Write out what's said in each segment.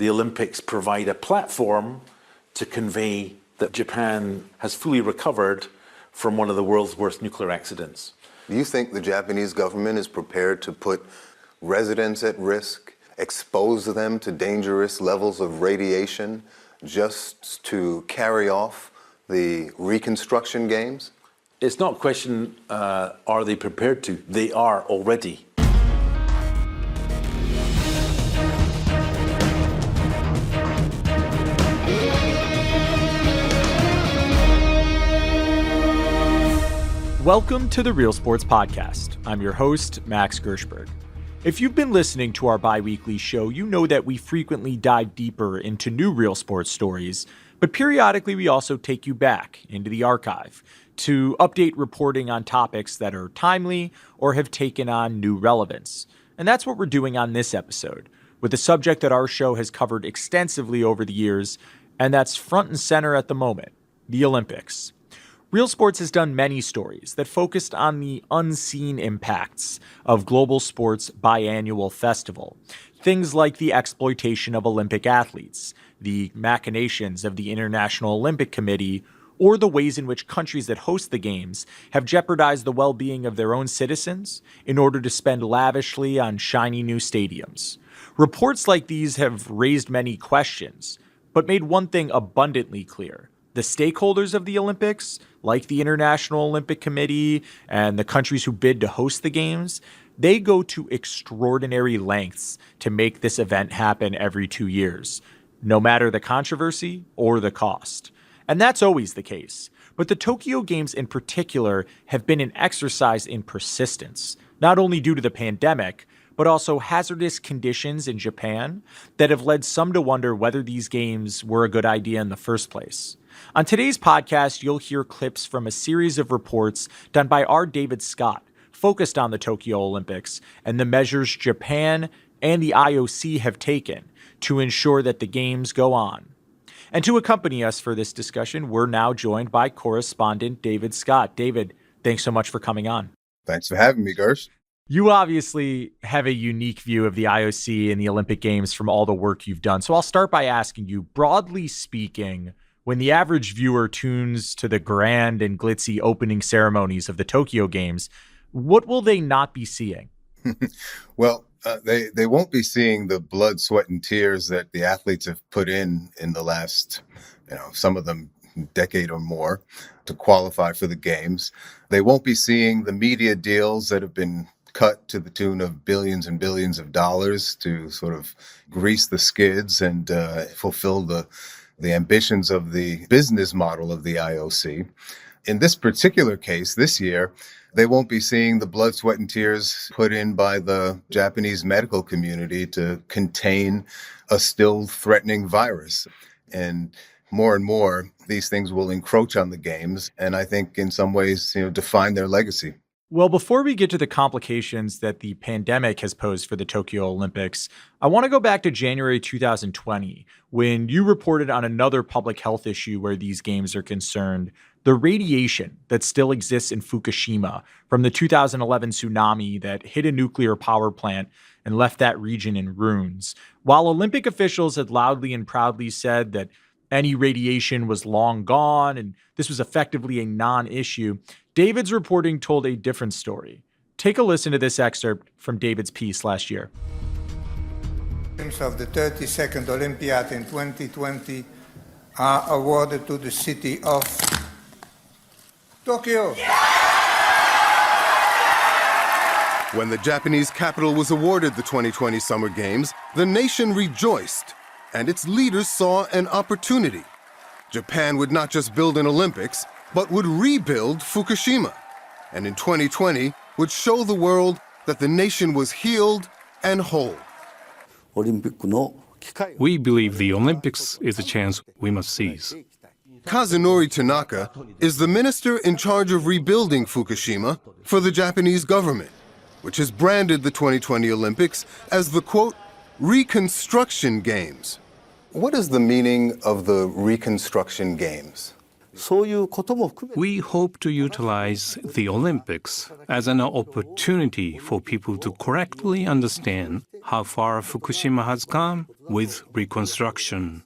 the Olympics provide a platform to convey that Japan has fully recovered from one of the world's worst nuclear accidents. Do you think the Japanese government is prepared to put residents at risk, expose them to dangerous levels of radiation just to carry off the Reconstruction Games? It's not a question, are they prepared to? They are already. Welcome to the Real Sports Podcast. I'm your host, Max Gershberg. If you've been listening to our bi-weekly show, you know that we frequently dive deeper into new real sports stories, but periodically we also take you back into the archive to update reporting on topics that are timely or have taken on new relevance. And that's what we're doing on this episode, with a subject that our show has covered extensively over the years, and that's front and center at the moment, the Olympics. Real Sports has done many stories that focused on the unseen impacts of global sports' biannual festival. Things like the exploitation of Olympic athletes, the machinations of the International Olympic Committee, or the ways in which countries that host the games have jeopardized the well-being of their own citizens in order to spend lavishly on shiny new stadiums. Reports like these have raised many questions, but made one thing abundantly clear. The stakeholders of the Olympics, like the International Olympic Committee and the countries who bid to host the games, they go to extraordinary lengths to make this event happen every 2 years, no matter the controversy or the cost. And that's always the case. But the Tokyo Games in particular have been an exercise in persistence, not only due to the pandemic, but also hazardous conditions in Japan that have led some to wonder whether these games were a good idea in the first place. On today's podcast, you'll hear clips from a series of reports done by our David Scott, focused on the Tokyo Olympics and the measures Japan and the IOC have taken to ensure that the games go on. And to accompany us for this discussion, we're now joined by correspondent David Scott. David, thanks so much for coming on. Thanks for having me, Gersh. You obviously have a unique view of the IOC and the Olympic Games from all the work you've done. So I'll start by asking you, broadly speaking, when the average viewer tunes to the grand and glitzy opening ceremonies of the Tokyo Games, what will they not be seeing? Well, they won't be seeing the blood, sweat, and tears that the athletes have put in the last, some of them decade or more to qualify for the games. They won't be seeing the media deals that have been cut to the tune of billions and billions of dollars to sort of grease the skids and fulfill the ambitions of the business model of the IOC. In this particular case, this year, they won't be seeing the blood, sweat, and tears put in by the Japanese medical community to contain a still threatening virus. And more, these things will encroach on the games, and I think in some ways, define their legacy. Well, before we get to the complications that the pandemic has posed for the Tokyo Olympics, I want to go back to January 2020, when you reported on another public health issue where these games are concerned, the radiation that still exists in Fukushima from the 2011 tsunami that hit a nuclear power plant and left that region in ruins. While Olympic officials had loudly and proudly said that any radiation was long gone and this was effectively a non-issue, David's reporting told a different story. Take a listen to this excerpt from David's piece last year. Of the 32nd Olympiad in 2020 are awarded to the city of Tokyo. When the Japanese capital was awarded the 2020 Summer Games, the nation rejoiced, and its leaders saw an opportunity. Japan would not just build an Olympics, but would rebuild Fukushima, and in 2020 would show the world that the nation was healed and whole. We believe the Olympics is a chance we must seize. Kazunori Tanaka is the minister in charge of rebuilding Fukushima for the Japanese government, which has branded the 2020 Olympics as the, quote, Reconstruction Games. What is the meaning of the Reconstruction Games? We hope to utilize the Olympics as an opportunity for people to correctly understand how far Fukushima has come with reconstruction.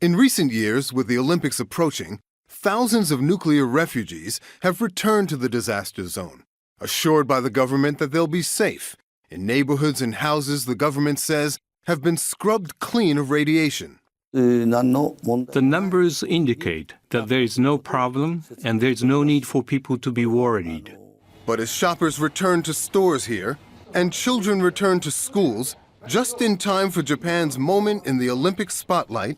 In recent years, with the Olympics approaching, thousands of nuclear refugees have returned to the disaster zone, assured by the government that they'll be safe in neighborhoods and houses the government says have been scrubbed clean of radiation. The numbers indicate that there is no problem and there is no need for people to be worried. But as shoppers return to stores here and children return to schools, just in time for Japan's moment in the Olympic spotlight,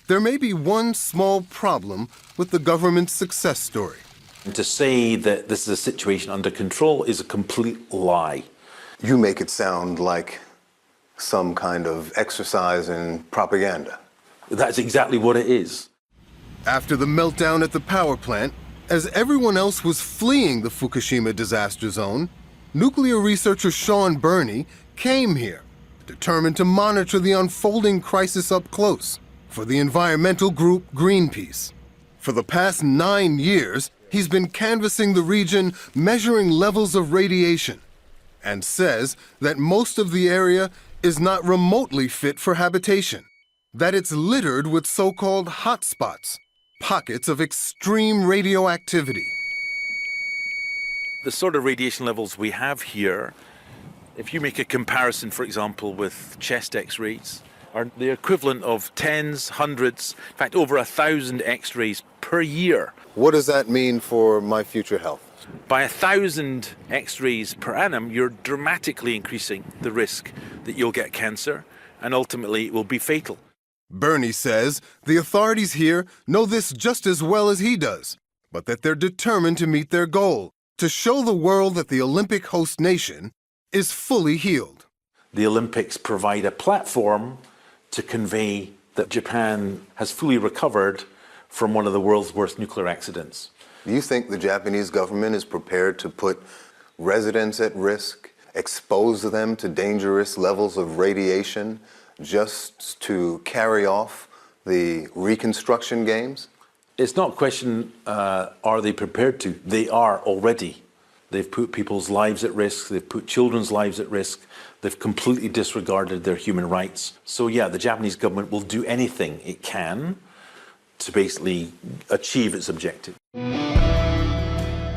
there may be one small problem with the government's success story. And to say that this is a situation under control is a complete lie. You make it sound like some kind of exercise in propaganda. That's exactly what it is. After the meltdown at the power plant, as everyone else was fleeing the Fukushima disaster zone, nuclear researcher Sean Burney came here, determined to monitor the unfolding crisis up close for the environmental group Greenpeace. For the past 9 years, he's been canvassing the region, measuring levels of radiation, and says that most of the area is not remotely fit for habitation, that it's littered with so-called hotspots, pockets of extreme radioactivity. The sort of radiation levels we have here, if you make a comparison, for example, with chest x-rays, are the equivalent of tens, hundreds, in fact, over 1,000 x-rays per year. What does that mean for my future health? By 1,000 x-rays per annum, you're dramatically increasing the risk that you'll get cancer, and ultimately it will be fatal. Burney says the authorities here know this just as well as he does, but that they're determined to meet their goal, to show the world that the Olympic host nation is fully healed. The Olympics provide a platform to convey that Japan has fully recovered from one of the world's worst nuclear accidents. Do you think the Japanese government is prepared to put residents at risk, expose them to dangerous levels of radiation just to carry off the Reconstruction Games? It's not a question, are they prepared to? They are already. They've put people's lives at risk. They've put children's lives at risk. They've completely disregarded their human rights. So yeah, the Japanese government will do anything it can to basically achieve its objective.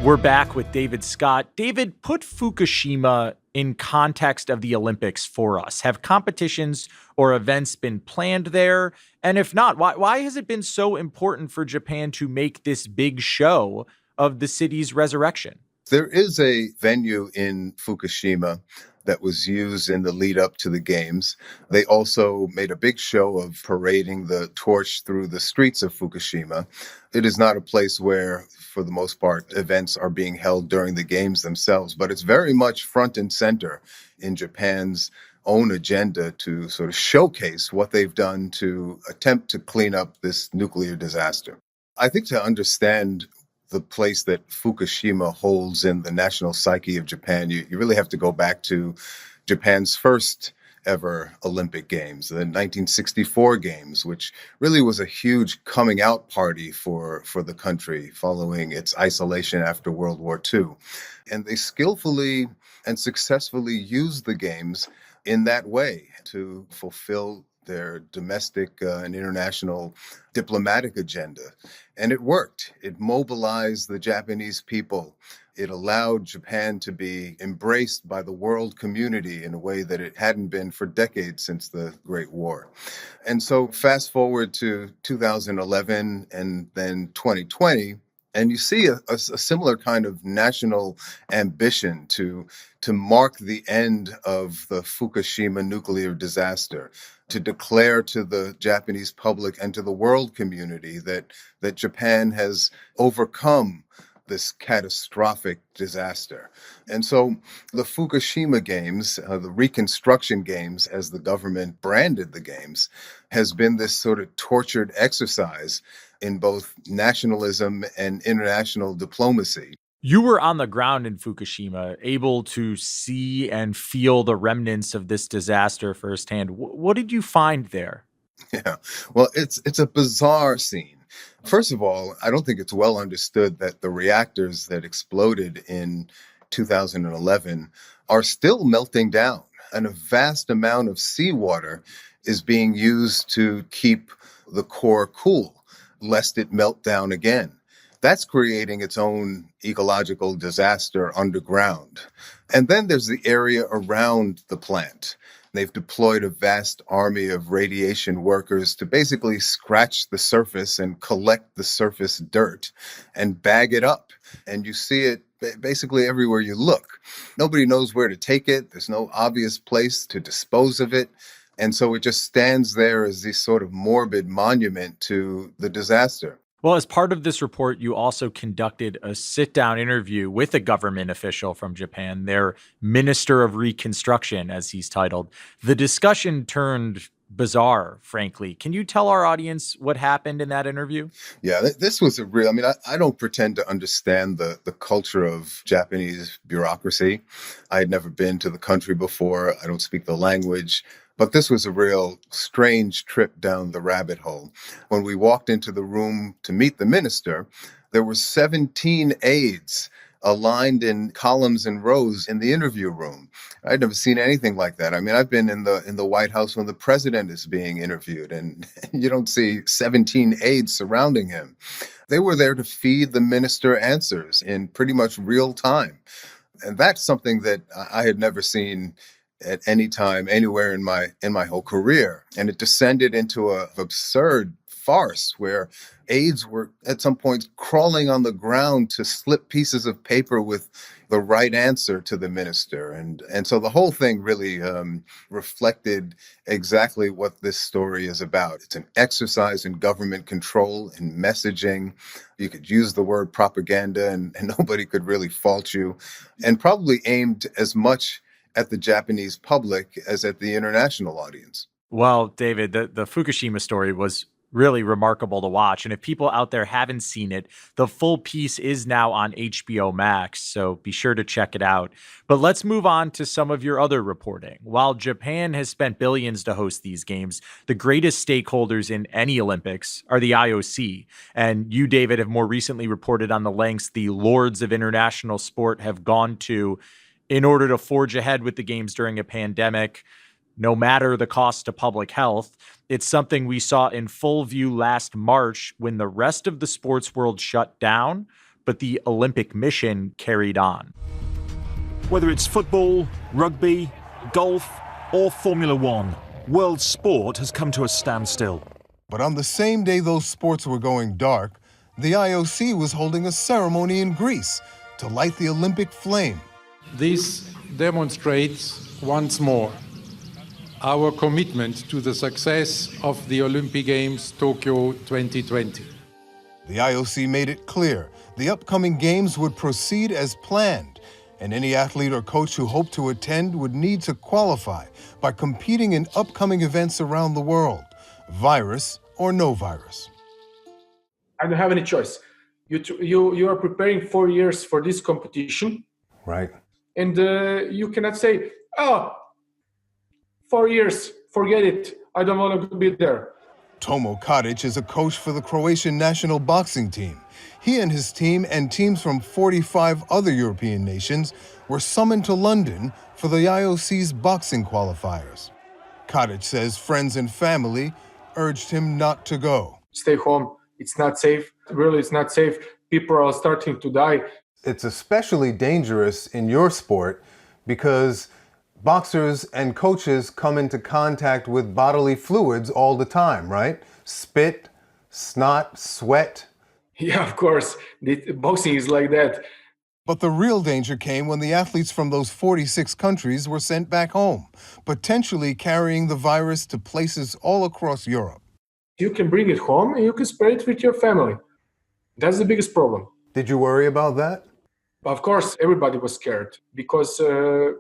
We're back with David Scott. David, put Fukushima in context of the Olympics for us. Have competitions or events been planned there? And if not, why has it been so important for Japan to make this big show of the city's resurrection? There is a venue in Fukushima that was used in the lead up to the games. They also made a big show of parading the torch through the streets of Fukushima. It is not a place where, for the most part, events are being held during the games themselves, but it's very much front and center in Japan's own agenda to sort of showcase what they've done to attempt to clean up this nuclear disaster. I think to understand the place that Fukushima holds in the national psyche of Japan, you really have to go back to Japan's first ever Olympic Games, the 1964 Games, which really was a huge coming out party for the country following its isolation after World War II. And they skillfully and successfully used the Games in that way to fulfill their domestic and international diplomatic agenda. And it worked. It mobilized the Japanese people. It allowed Japan to be embraced by the world community in a way that it hadn't been for decades since the Great War. And so fast forward to 2011 and then 2020, and you see a similar kind of national ambition to mark the end of the Fukushima nuclear disaster, to declare to the Japanese public and to the world community that Japan has overcome this catastrophic disaster. And so the Fukushima Games, the Reconstruction Games, as the government branded the games, has been this sort of tortured exercise in both nationalism and international diplomacy. You were on the ground in Fukushima, able to see and feel the remnants of this disaster firsthand. What did you find there? Yeah, well, it's a bizarre scene. First of all, I don't think it's well understood that the reactors that exploded in 2011 are still melting down. and a vast amount of seawater is being used to keep the core cool, lest it melt down again. That's creating its own ecological disaster underground. And then there's the area around the plant. They've deployed a vast army of radiation workers to basically scratch the surface and collect the surface dirt and bag it up. And you see it basically everywhere you look. Nobody knows where to take it. There's no obvious place to dispose of it. And so it just stands there as this sort of morbid monument to the disaster. Well, as part of this report, you also conducted a sit-down interview with a government official from Japan, their Minister of Reconstruction, as he's titled. The discussion turned bizarre, frankly. Can you tell our audience what happened in that interview? Yeah, this was a real, I don't pretend to understand the culture of Japanese bureaucracy. I had never been to the country before. I don't speak the language. But this was a real strange trip down the rabbit hole. When we walked into the room to meet the minister, there were 17 aides aligned in columns and rows in the interview room. I'd never seen anything like that. I've been in the White House when the president is being interviewed, and you don't see 17 aides surrounding him. They were there to feed the minister answers in pretty much real time. And that's something that I had never seen at any time, anywhere in my whole career. And it descended into an absurd farce where aides were at some point crawling on the ground to slip pieces of paper with the right answer to the minister. And so the whole thing really reflected exactly what this story is about. It's an exercise in government control and messaging. You could use the word propaganda and nobody could really fault you, and probably aimed as much at the Japanese public as at the international audience. Well, David, the Fukushima story was really remarkable to watch. And if people out there haven't seen it, the full piece is now on HBO Max, so be sure to check it out. But let's move on to some of your other reporting. While Japan has spent billions to host these games, the greatest stakeholders in any Olympics are the IOC. And you, David, have more recently reported on the lengths the lords of international sport have gone to in order to forge ahead with the games during a pandemic, no matter the cost to public health. It's something we saw in full view last March when the rest of the sports world shut down, but the Olympic mission carried on. Whether it's football, rugby, golf, or Formula One, world sport has come to a standstill. But on the same day those sports were going dark, the IOC was holding a ceremony in Greece to light the Olympic flame. This demonstrates once more our commitment to the success of the Olympic Games Tokyo 2020. The IOC made it clear the upcoming games would proceed as planned, and any athlete or coach who hoped to attend would need to qualify by competing in upcoming events around the world, virus or no virus. I don't have any choice. You are preparing 4 years for this competition. Right. And you cannot say, 4 years, forget it. I don't want to be there. Tomo Kadic is a coach for the Croatian national boxing team. He and his team and teams from 45 other European nations were summoned to London for the IOC's boxing qualifiers. Kadic says friends and family urged him not to go. Stay home. It's not safe. Really, it's not safe. People are starting to die. It's especially dangerous in your sport because boxers and coaches come into contact with bodily fluids all the time, right? Spit, snot, sweat. Yeah, of course. Boxing is like that. But the real danger came when the athletes from those 46 countries were sent back home, potentially carrying the virus to places all across Europe. You can bring it home and you can spread it with your family. That's the biggest problem. Did you worry about that? Of course, everybody was scared because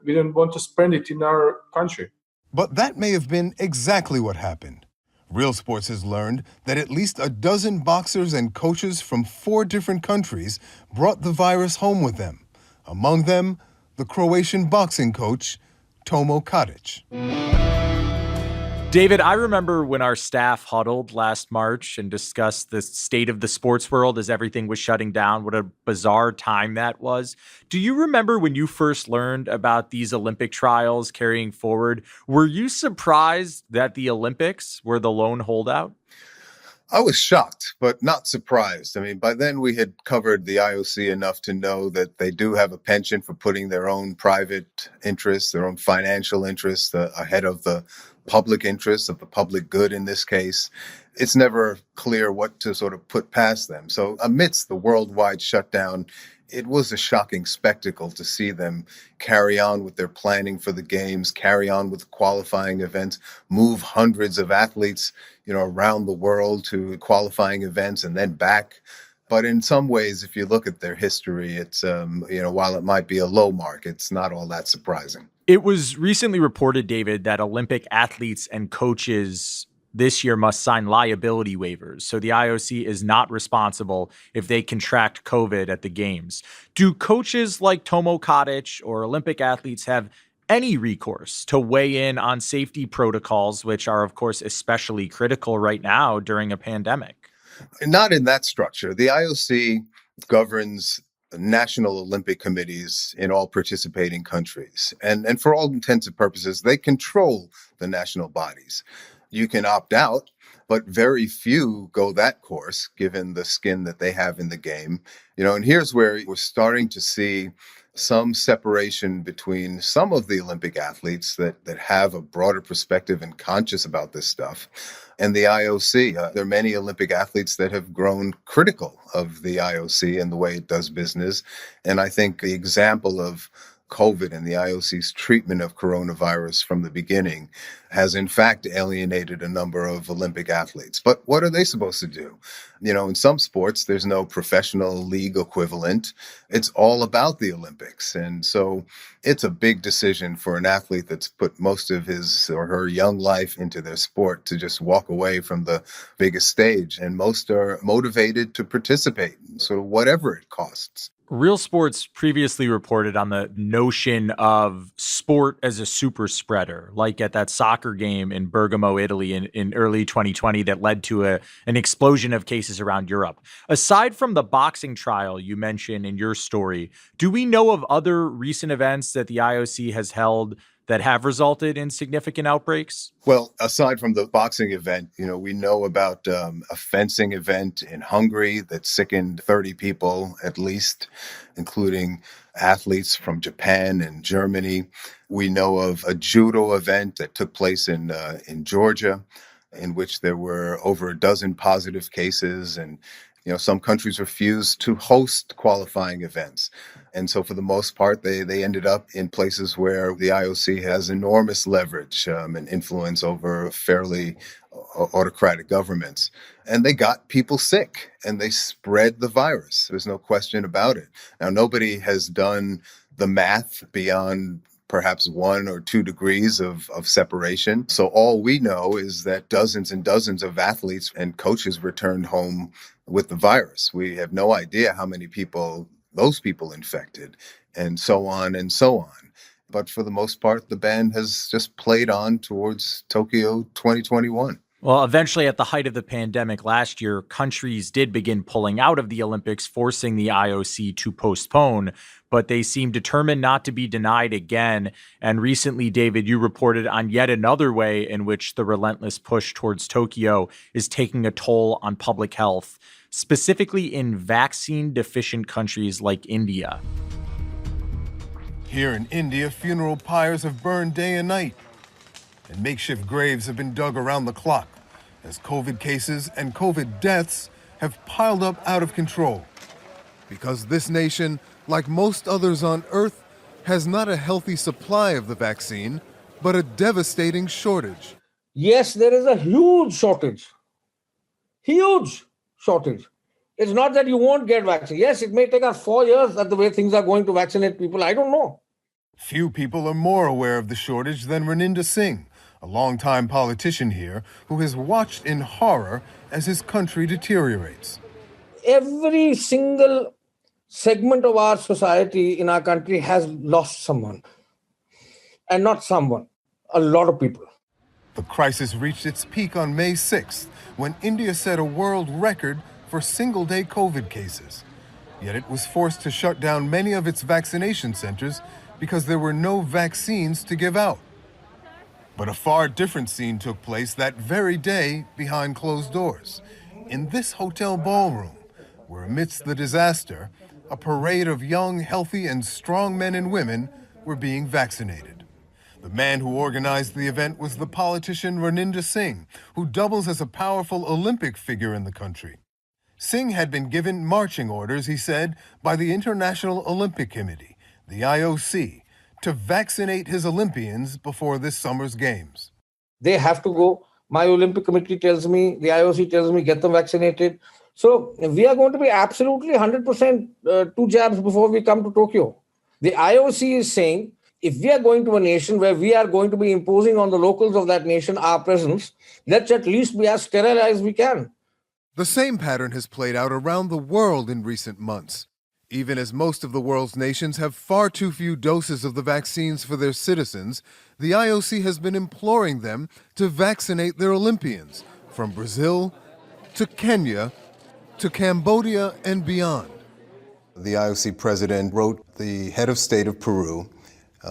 we didn't want to spread it in our country. But that may have been exactly what happened. Real Sports has learned that at least a dozen boxers and coaches from 4 different countries brought the virus home with them. Among them, the Croatian boxing coach, Tomo Kadic. David, I remember when our staff huddled last March and discussed the state of the sports world as everything was shutting down. What a bizarre time that was. Do you remember when you first learned about these Olympic trials carrying forward? Were you surprised that the Olympics were the lone holdout? I was shocked, but not surprised. I mean, by then we had covered the IOC enough to know that they do have a penchant for putting their own private interests, their own financial interests ahead of the public interest, of the public good in this case. It's never clear what to sort of put past them. So amidst the worldwide shutdown, it was a shocking spectacle to see them carry on with their planning for the games, carry on with qualifying events, move hundreds of athletes, around the world to qualifying events and then back. But in some ways, if you look at their history, it's, while it might be a low mark, it's not all that surprising. It was recently reported, David, that Olympic athletes and coaches this year must sign liability waivers. So the IOC is not responsible if they contract COVID at the games. Do coaches like Tomo Katic or Olympic athletes have any recourse to weigh in on safety protocols, which are, of course, especially critical right now during a pandemic? Not in that structure. The IOC governs national Olympic committees in all participating countries. And for all intents and purposes, they control the national bodies. You can opt out, but very few go that course, given the skin that they have in the game. And here's where we're starting to see some separation between some of the Olympic athletes that have a broader perspective and conscious about this stuff and the IOC. There are many Olympic athletes that have grown critical of the IOC and the way it does business. And I think the example of COVID and the IOC's treatment of coronavirus from the beginning has in fact alienated a number of Olympic athletes. But what are they supposed to do? In some sports, there's no professional league equivalent. It's all about the Olympics. And so it's a big decision for an athlete that's put most of his or her young life into their sport to just walk away from the biggest stage. And most are motivated to participate, sort of whatever it costs. Real Sports previously reported on the notion of sport as a super spreader, like at that soccer game in Bergamo, Italy in early 2020 that led to an explosion of cases around Europe. Aside from the boxing trial you mentioned in your story, do we know of other recent events that the IOC has held that have resulted in significant outbreaks? Well, aside from the boxing event, we know about a fencing event in Hungary that sickened 30 people at least, including athletes from Japan and Germany. We know of a judo event that took place in Georgia, in which there were over a dozen positive cases, and some countries refused to host qualifying events. And so for the most part, they ended up in places where the IOC has enormous leverage and influence over fairly autocratic governments. And they got people sick and they spread the virus. There's no question about it. Now, nobody has done the math beyond perhaps 1 or 2 degrees of separation. So all we know is that dozens and dozens of athletes and coaches returned home with the virus. We have no idea how many people those people infected, and so on and so on. But for the most part, the band has just played on towards Tokyo 2021. Well, eventually, at the height of the pandemic last year, countries did begin pulling out of the Olympics, forcing the IOC to postpone, but they seem determined not to be denied again. And recently, David, you reported on yet another way in which the relentless push towards Tokyo is taking a toll on public health, specifically in vaccine-deficient countries like India. Here in India, funeral pyres have burned day and night, and makeshift graves have been dug around the clock as COVID cases and COVID deaths have piled up out of control. Because this nation, like most others on Earth, has not a healthy supply of the vaccine, but a devastating shortage. Yes, there is a huge shortage. Huge shortage. It's not that you won't get vaccine. Yes, it may take us 4 years at the way things are going to vaccinate people. I don't know. Few people are more aware of the shortage than Raninder Singh, a longtime politician here who has watched in horror as his country deteriorates. Every single segment of our society in our country has lost someone. And not someone, a lot of people. The crisis reached its peak on May 6th, when India set a world record for single-day COVID cases. Yet it was forced to shut down many of its vaccination centers because there were no vaccines to give out. But a far different scene took place that very day behind closed doors, in this hotel ballroom, where amidst the disaster, a parade of young, healthy, and strong men and women were being vaccinated. The man who organized the event was the politician Raninder Singh, who doubles as a powerful Olympic figure in the country. Singh had been given marching orders, he said, by the International Olympic Committee, the IOC, to vaccinate his Olympians before this summer's games. They have to go. My Olympic Committee tells me, the IOC tells me, get them vaccinated. So we are going to be absolutely 100% 2 jabs before we come to Tokyo. The IOC is saying, if we are going to a nation where we are going to be imposing on the locals of that nation our presence, let's at least be as sterile as we can. The same pattern has played out around the world in recent months. Even as most of the world's nations have far too few doses of the vaccines for their citizens, the IOC has been imploring them to vaccinate their Olympians, from Brazil to Kenya to Cambodia and beyond. The IOC president wrote the head of state of Peru,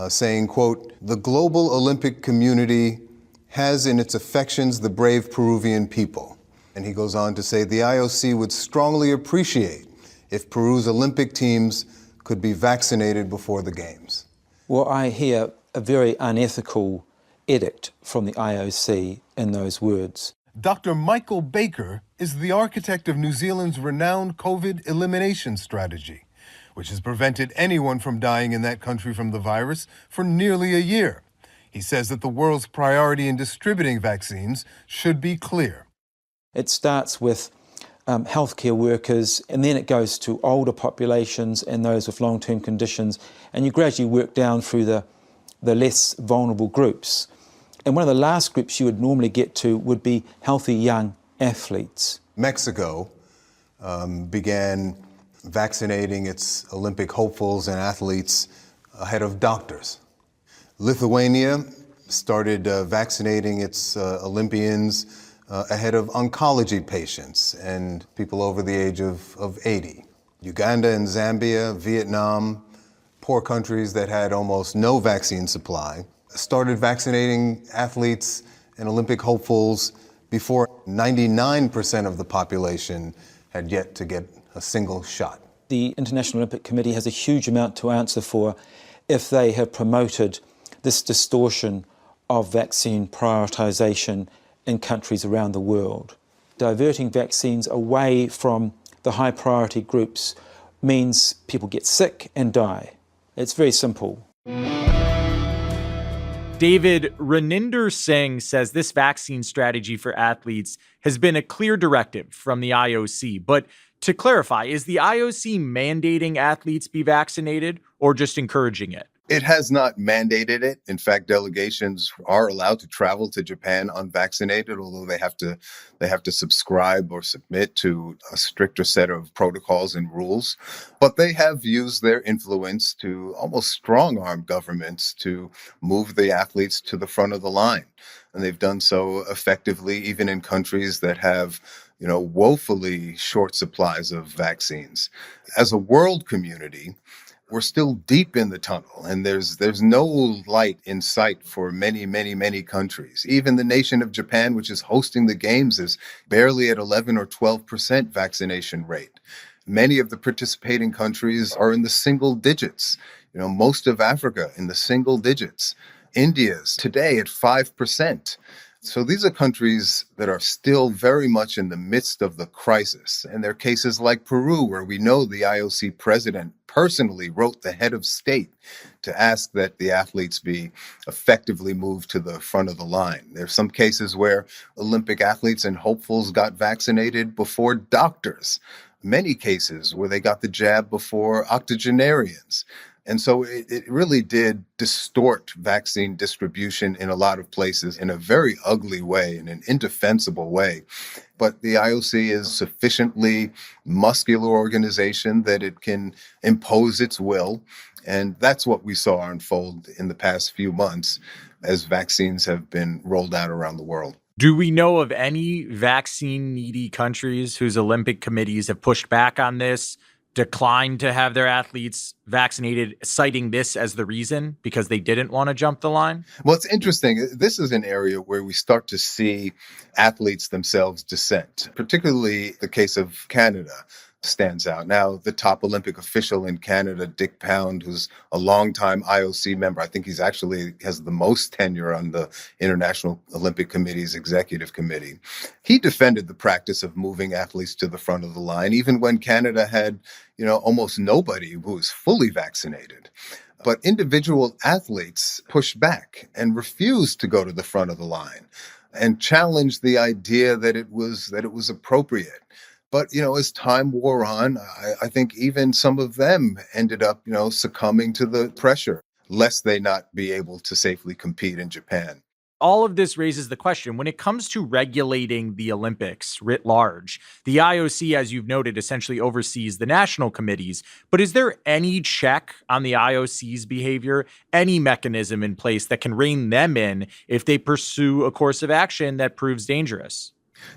saying, quote, "The global Olympic community has in its affections the brave Peruvian people." And he goes on to say the IOC would strongly appreciate if Peru's Olympic teams could be vaccinated before the Games. Well, I hear a very unethical edict from the IOC in those words. Dr. Michael Baker is the architect of New Zealand's renowned COVID elimination strategy, which has prevented anyone from dying in that country from the virus for nearly a year. He says that the world's priority in distributing vaccines should be clear. It starts with healthcare workers, and then it goes to older populations and those with long-term conditions, and you gradually work down through the less vulnerable groups. And one of the last groups you would normally get to would be healthy young athletes. Mexico began vaccinating its Olympic hopefuls and athletes ahead of doctors. Lithuania started vaccinating its Olympians ahead of oncology patients and people over the age of 80. Uganda and Zambia, Vietnam, poor countries that had almost no vaccine supply, started vaccinating athletes and Olympic hopefuls before 99% of the population had yet to get a single shot. The International Olympic Committee has a huge amount to answer for if they have promoted this distortion of vaccine prioritization in countries around the world. Diverting vaccines away from the high priority groups means people get sick and die. It's very simple. David, Raninder Singh says this vaccine strategy for athletes has been a clear directive from the IOC. But to clarify, is the IOC mandating athletes be vaccinated or just encouraging it? It has not mandated it. In fact, delegations are allowed to travel to Japan unvaccinated, although they have to subscribe or submit to a stricter set of protocols and rules. But they have used their influence to almost strong-arm governments to move the athletes to the front of the line. And they've done so effectively, even in countries that have woefully short supplies of vaccines. As a world community, we're still deep in the tunnel, and there's no light in sight for many, many, many countries. Even the nation of Japan, which is hosting the games, is barely at 11 or 12% vaccination rate. Many of the participating countries are in the single digits. Most of Africa in the single digits. India's today at 5%. So these are countries that are still very much in the midst of the crisis. And there are cases like Peru, where we know the IOC president personally wrote the head of state to ask that the athletes be effectively moved to the front of the line. There's some cases where Olympic athletes and hopefuls got vaccinated before doctors. Many cases where they got the jab before octogenarians. And so it really did distort vaccine distribution in a lot of places in a very ugly way, in an indefensible way. But the IOC is sufficiently muscular organization that it can impose its will. And that's what we saw unfold in the past few months as vaccines have been rolled out around the world. Do we know of any vaccine-needy countries whose Olympic committees have pushed back on this, declined to have their athletes vaccinated, citing this as the reason because they didn't want to jump the line? Well, it's interesting. This is an area where we start to see athletes themselves dissent, particularly the case of Canada stands out. Now, the top Olympic official in Canada, Dick Pound, who's a longtime IOC member, I think he's actually has the most tenure on the International Olympic Committee's executive committee. He defended the practice of moving athletes to the front of the line, even when Canada had, almost nobody who was fully vaccinated. But individual athletes pushed back and refused to go to the front of the line and challenged the idea that it was appropriate. But, as time wore on, I think even some of them ended up, succumbing to the pressure, lest they not be able to safely compete in Japan. All of this raises the question, when it comes to regulating the Olympics writ large, the IOC, as you've noted, essentially oversees the national committees. But is there any check on the IOC's behavior, any mechanism in place that can rein them in if they pursue a course of action that proves dangerous?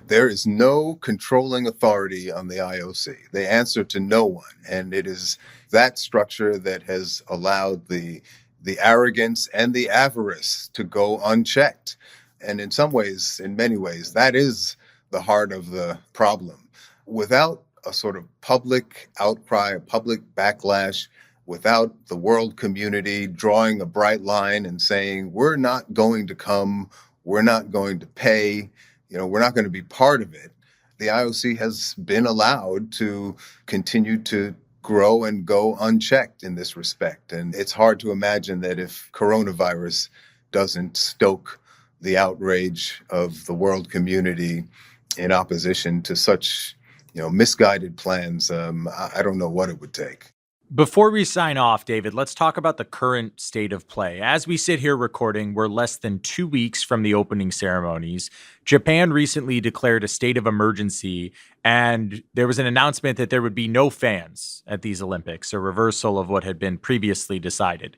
There is no controlling authority on the IOC. They answer to no one. And it is that structure that has allowed the arrogance and the avarice to go unchecked. And in many ways, that is the heart of the problem. Without a sort of public outcry, a public backlash, without the world community drawing a bright line and saying, we're not going to come, we're not going to pay, we're not going to be part of it, the IOC has been allowed to continue to grow and go unchecked in this respect. And it's hard to imagine that if coronavirus doesn't stoke the outrage of the world community in opposition to such, misguided plans, I don't know what it would take. Before we sign off, David, let's talk about the current state of play. As we sit here recording, we're less than 2 weeks from the opening ceremonies. Japan recently declared a state of emergency, and there was an announcement that there would be no fans at these Olympics, a reversal of what had been previously decided.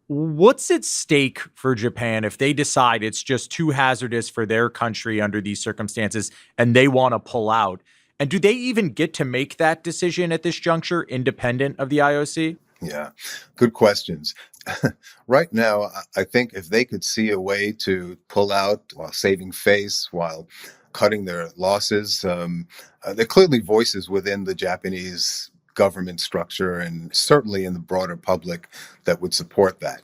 What's at stake for Japan if they decide it's just too hazardous for their country under these circumstances and they want to pull out? And do they even get to make that decision at this juncture, independent of the IOC? Yeah, good questions. Right now, I think if they could see a way to pull out while saving face, while cutting their losses, there are clearly voices within the Japanese government structure and certainly in the broader public that would support that.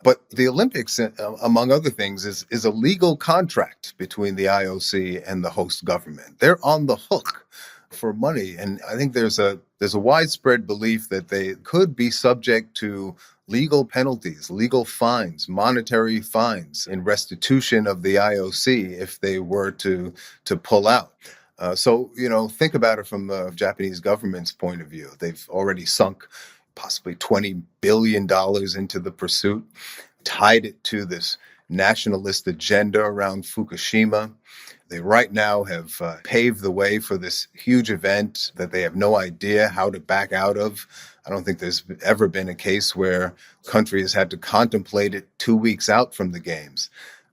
But the Olympics, among other things, is a legal contract between the IOC and the host government. They're on the hook for money. And I think there's a widespread belief that they could be subject to legal penalties, legal fines, monetary fines in restitution of the IOC if they were to pull out. So, think about it from the Japanese government's point of view. They've already sunk possibly $20 billion into the pursuit, tied it to this nationalist agenda around Fukushima. They right now have paved the way for this huge event that they have no idea how to back out of. I don't think there's ever been a case where a country has had to contemplate it 2 weeks out from the games.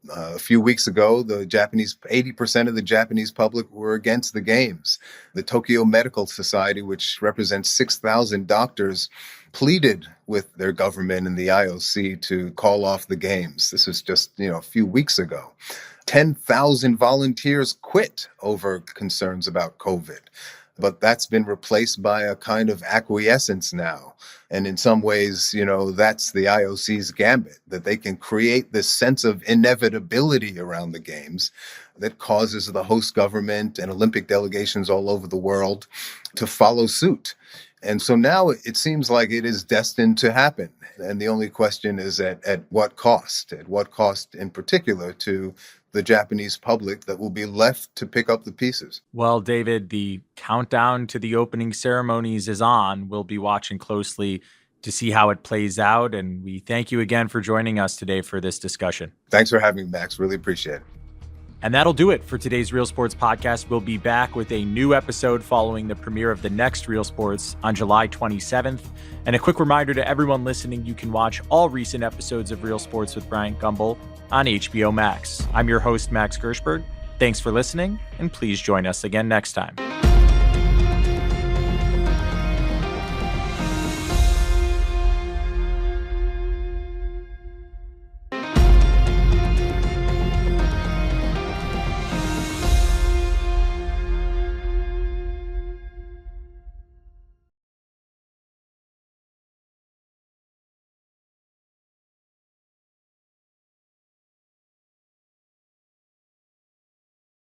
A few weeks ago, 80% of the Japanese public were against the games. The Tokyo Medical Society, which represents 6,000 doctors, pleaded with their government and the IOC to call off the games. This was just, a few weeks ago. 10,000 volunteers quit over concerns about COVID. But that's been replaced by a kind of acquiescence now. And in some ways, that's the IOC's gambit, that they can create this sense of inevitability around the games that causes the host government and Olympic delegations all over the world to follow suit. And so now it seems like it is destined to happen. And the only question is at what cost? At what cost in particular to the Japanese public that will be left to pick up the pieces? Well, David, the countdown to the opening ceremonies is on. We'll be watching closely to see how it plays out. And we thank you again for joining us today for this discussion. Thanks for having me, Max. Really appreciate it. And that'll do it for today's Real Sports Podcast. We'll be back with a new episode following the premiere of the next Real Sports on July 27th. And a quick reminder to everyone listening, you can watch all recent episodes of Real Sports with Bryant Gumbel on HBO Max. I'm your host, Max Gershberg. Thanks for listening, and please join us again next time.